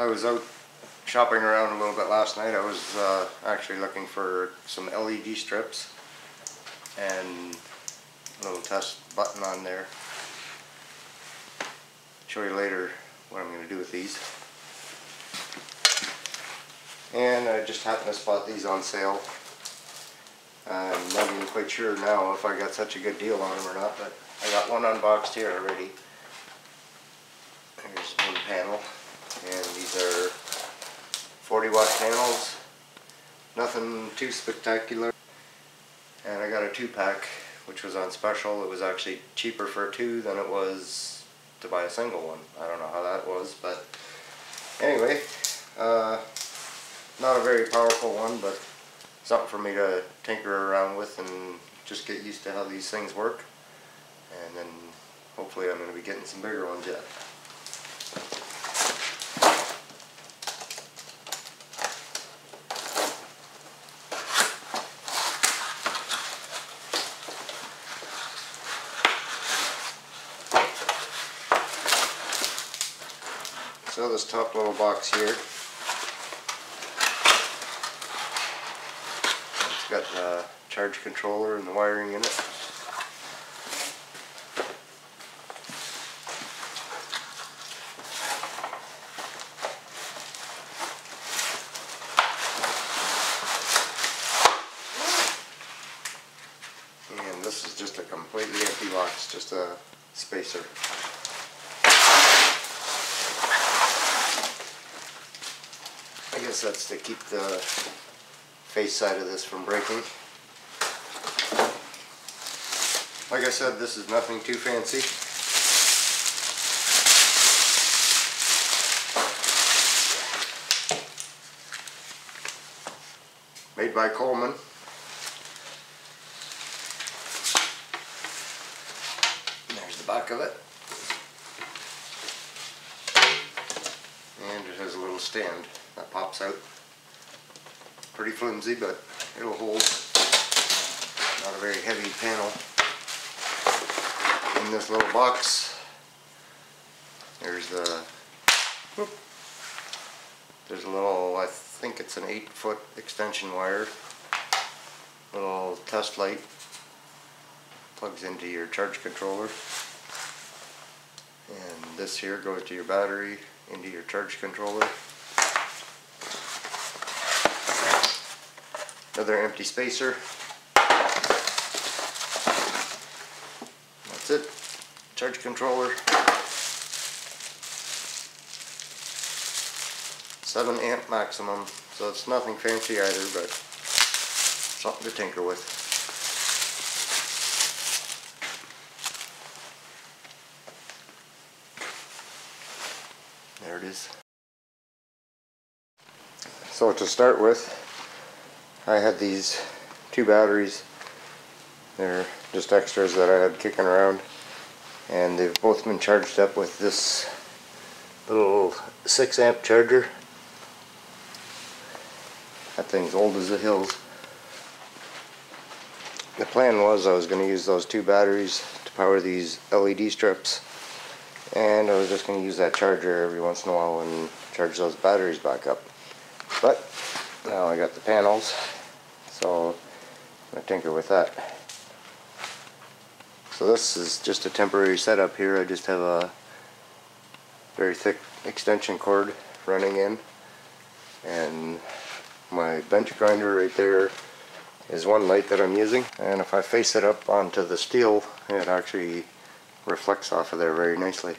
was out shopping around a little bit last night. I was actually looking for some LED strips and a little test button on there. Show you later what I'm going to do with these. And I just happened to spot these on sale. I'm not even quite sure now if I got such a good deal on them or not, but I got one unboxed here already. Here's one panel, and these are 40-watt panels, nothing too spectacular. And I got a 2-pack, which was on special. It was actually cheaper for a 2 than it was to buy a single one. I don't know how that was, but anyway, not a very powerful one, but something for me to tinker around with and just get used to how these things work. And then hopefully I'm going to be getting some bigger ones yet. So this top little box here, it's got the charge controller and the wiring in it. And this is just a completely empty box, just a spacer. I guess that's to keep the face side of this from breaking. Like I said, this is nothing too fancy. Made by Coleman. There's the back of it. And it has a little stand that pops out. Pretty flimsy, but it'll hold. Not a very heavy panel. In this little box, there's a little, I think it's an 8-foot extension wire. Little test light. Plugs into your charge controller. And this here goes to your battery, into your charge controller. Another empty spacer. That's it. Charge controller. 7 amp maximum. So it's nothing fancy either, but something to tinker with. There it is. So to start with, I had these 2 batteries. They're just extras that I had kicking around, and they've both been charged up with this little 6 amp charger. That thing's old as the hills. The plan was I was going to use those 2 batteries to power these LED strips, and I was just going to use that charger every once in a while and charge those batteries back up. But now I got the panels, so I'm going to tinker with that. So this is just a temporary setup here. I just have a very thick extension cord running in, and my bench grinder right there is one light that I'm using, and if I face it up onto the steel, it actually reflects off of there very nicely.